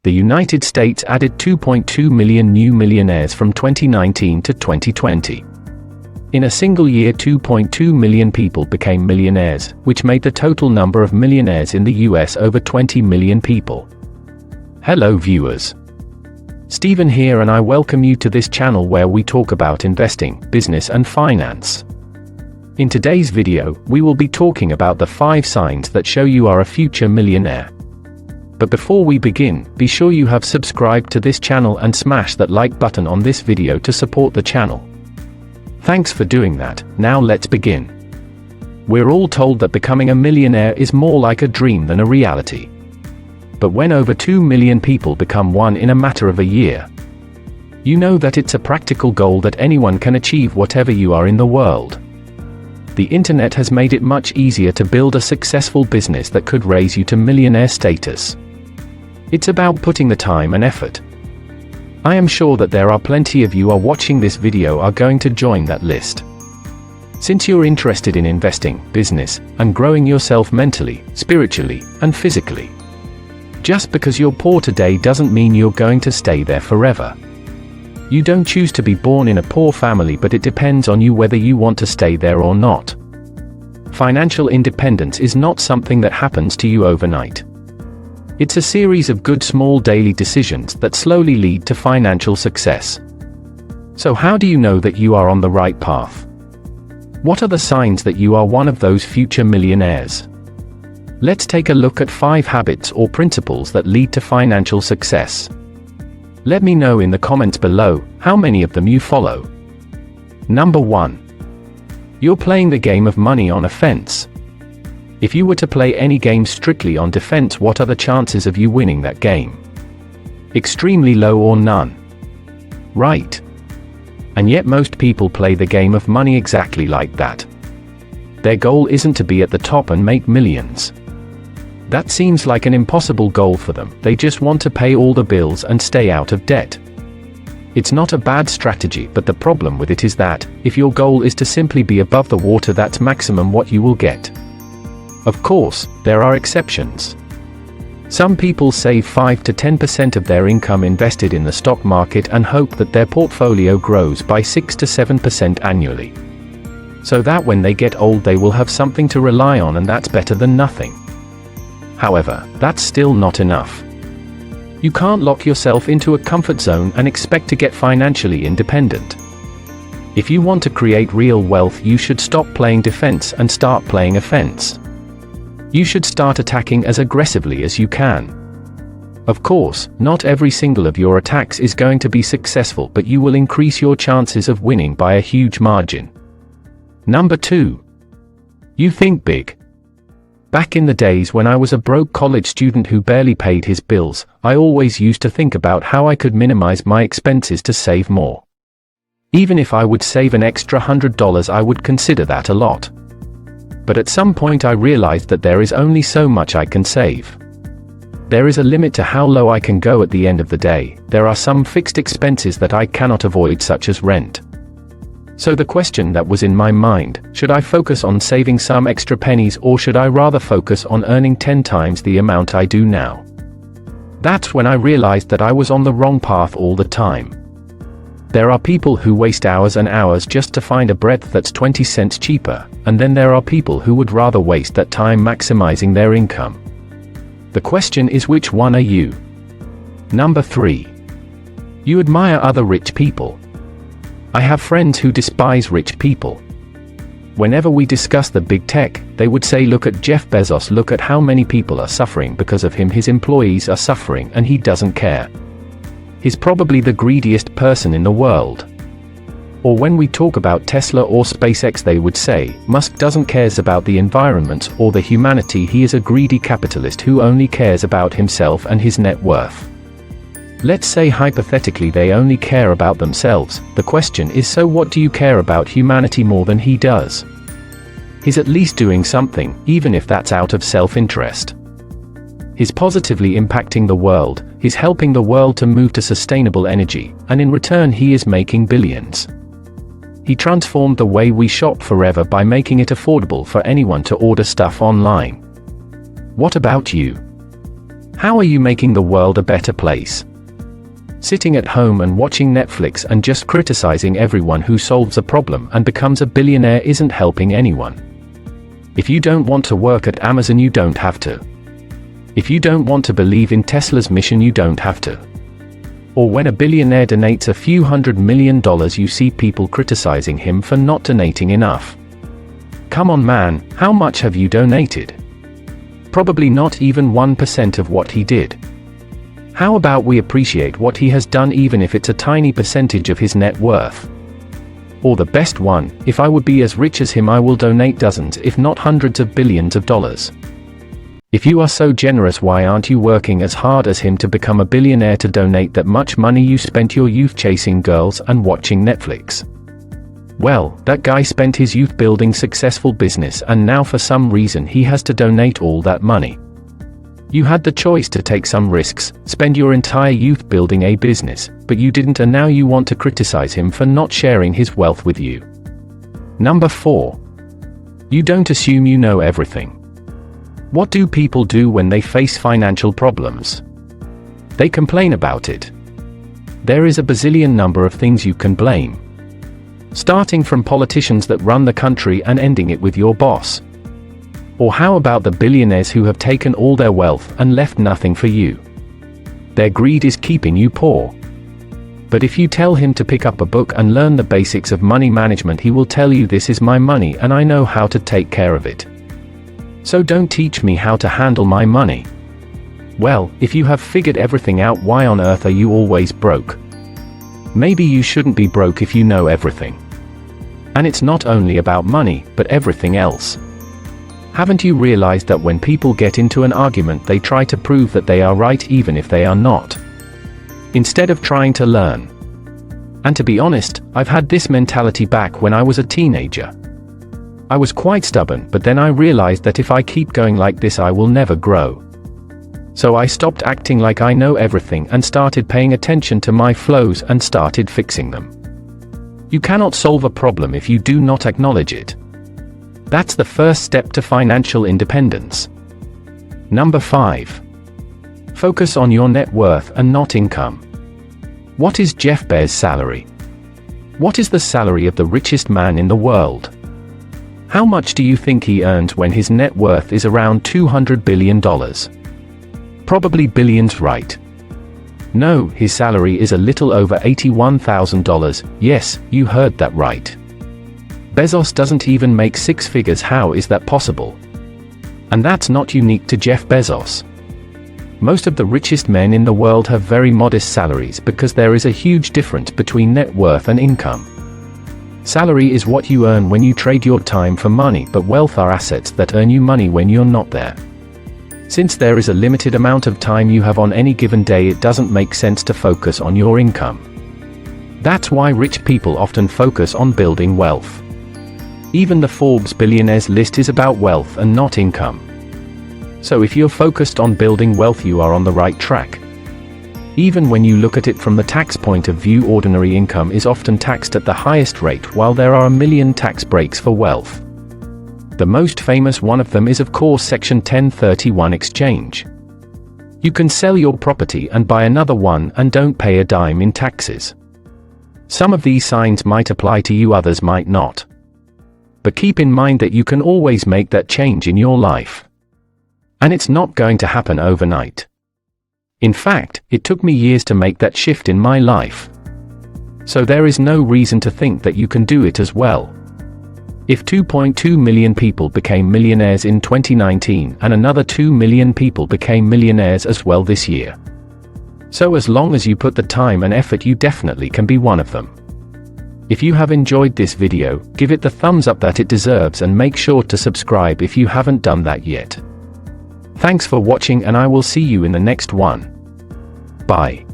The United States added 2.2 million new millionaires from 2019 to 2020. In a single year, 2.2 million people became millionaires, which made the total number of millionaires in the US over 20 million people. Hello viewers. Stephen here, and I welcome you to this channel where we talk about investing, business and finance. In today's video, we will be talking about the 5 signs that show you are a future millionaire. But before we begin, be sure you have subscribed to this channel and smash that like button on this video to support the channel. Thanks for doing that. Now let's begin. We're all told that becoming a millionaire is more like a dream than a reality. But when over 2 million people become one in a matter of a year, you know that it's a practical goal that anyone can achieve whatever you are in the world. The internet has made it much easier to build a successful business that could raise you to millionaire status. It's about putting the time and effort. I am sure that there are plenty of you are watching this video are going to join that list. Since you're interested in investing, business, and growing yourself mentally, spiritually, and physically. Just because you're poor today doesn't mean you're going to stay there forever. You don't choose to be born in a poor family, but it depends on you whether you want to stay there or not. Financial independence is not something that happens to you overnight. It's a series of good small daily decisions that slowly lead to financial success. So how do you know that you are on the right path? What are the signs that you are one of those future millionaires? Let's take a look at 5 habits or principles that lead to financial success. Let me know in the comments below how many of them you follow. Number 1. You're playing the game of money on offense. If you were to play any game strictly on defense, what are the chances of you winning that game? Extremely low or none. Right. And yet most people play the game of money exactly like that. Their goal isn't to be at the top and make millions. That seems like an impossible goal for them. They just want to pay all the bills and stay out of debt. It's not a bad strategy, but the problem with it is that, if your goal is to simply be above the water, that's maximum what you will get. Of course, there are exceptions. Some people save 5 to 10% of their income invested in the stock market and hope that their portfolio grows by 6 to 7% annually. So that when they get old they will have something to rely on, and that's better than nothing. However, that's still not enough. You can't lock yourself into a comfort zone and expect to get financially independent. If you want to create real wealth, you should stop playing defense and start playing offense. You should start attacking as aggressively as you can. Of course, not every single of your attacks is going to be successful, but you will increase your chances of winning by a huge margin. Number 2. You think big. Back in the days when I was a broke college student who barely paid his bills, I always used to think about how I could minimize my expenses to save more. Even if I would save an extra $100, I would consider that a lot. But at some point I realized that there is only so much I can save. There is a limit to how low I can go at the end of the day. There are some fixed expenses that I cannot avoid, such as rent. So the question that was in my mind, should I focus on saving some extra pennies, or should I rather focus on earning 10 times the amount I do now? That's when I realized that I was on the wrong path all the time. There are people who waste hours and hours just to find a breadth that's 20 cents cheaper, and then there are people who would rather waste that time maximizing their income. The question is, which one are you? Number 3. You admire other rich people. I have friends who despise rich people. Whenever we discuss the big tech, they would say, look at Jeff Bezos, look at how many people are suffering because of him, his employees are suffering and he doesn't care. He's probably the greediest person in the world. Or when we talk about Tesla or SpaceX, they would say, Musk doesn't care about the environment or the humanity, he is a greedy capitalist who only cares about himself and his net worth. Let's say hypothetically they only care about themselves. The question is, so what do you care about humanity more than he does? He's at least doing something, even if that's out of self-interest. He's positively impacting the world, he's helping the world to move to sustainable energy, and in return he is making billions. He transformed the way we shop forever by making it affordable for anyone to order stuff online. What about you? How are you making the world a better place? Sitting at home and watching Netflix and just criticizing everyone who solves a problem and becomes a billionaire isn't helping anyone. If you don't want to work at Amazon, you don't have to. If you don't want to believe in Tesla's mission, you don't have to. Or when a billionaire donates a few $100 million, you see people criticizing him for not donating enough. Come on man, how much have you donated? Probably not even 1% of what he did. How about we appreciate what he has done, even if it's a tiny percentage of his net worth? Or the best one, if I would be as rich as him, I will donate dozens if not hundreds of billions of dollars. If you are so generous, why aren't you working as hard as him to become a billionaire to donate that much money you spent your youth chasing girls and watching Netflix? Well, that guy spent his youth building successful business, and now for some reason he has to donate all that money. You had the choice to take some risks, spend your entire youth building a business, but you didn't, and now you want to criticize him for not sharing his wealth with you. Number 4. You don't assume you know everything. What do people do when they face financial problems? They complain about it. There is a bazillion number of things you can blame. Starting from politicians that run the country and ending it with your boss. Or how about the billionaires who have taken all their wealth and left nothing for you? Their greed is keeping you poor. But if you tell him to pick up a book and learn the basics of money management, he will tell you, this is my money and I know how to take care of it. So don't teach me how to handle my money. Well, if you have figured everything out, why on earth are you always broke? Maybe you shouldn't be broke if you know everything. And it's not only about money, but everything else. Haven't you realized that when people get into an argument, they try to prove that they are right even if they are not, instead of trying to learn? And to be honest, I've had this mentality back when I was a teenager. I was quite stubborn, but then I realized that if I keep going like this, I will never grow. So I stopped acting like I know everything and started paying attention to my flows and started fixing them. You cannot solve a problem if you do not acknowledge it. That's the first step to financial independence. Number 5. Focus on your net worth and not income. What is Jeff Bezos' salary? What is the salary of the richest man in the world? How much do you think he earns when his net worth is around $200 billion? Probably billions, right? No, his salary is a little over $81,000. Yes, you heard that right. Bezos doesn't even make 6 figures. How is that possible? And that's not unique to Jeff Bezos. Most of the richest men in the world have very modest salaries because there is a huge difference between net worth and income. Salary is what you earn when you trade your time for money, but wealth are assets that earn you money when you're not there. Since there is a limited amount of time you have on any given day, it doesn't make sense to focus on your income. That's why rich people often focus on building wealth. Even the Forbes billionaires list is about wealth and not income. So if you're focused on building wealth, you are on the right track. Even when you look at it from the tax point of view, ordinary income is often taxed at the highest rate, while there are a million tax breaks for wealth. The most famous one of them is of course Section 1031 exchange. You can sell your property and buy another one and don't pay a dime in taxes. Some of these signs might apply to you, others might not. But keep in mind that you can always make that change in your life. And it's not going to happen overnight. In fact, it took me years to make that shift in my life. So there is no reason to think that you can do it as well. If 2.2 million people became millionaires in 2019, and another 2 million people became millionaires as well this year. So as long as you put the time and effort, you definitely can be one of them. If you have enjoyed this video, give it the thumbs up that it deserves and make sure to subscribe if you haven't done that yet. Thanks for watching, and I will see you in the next one. Bye.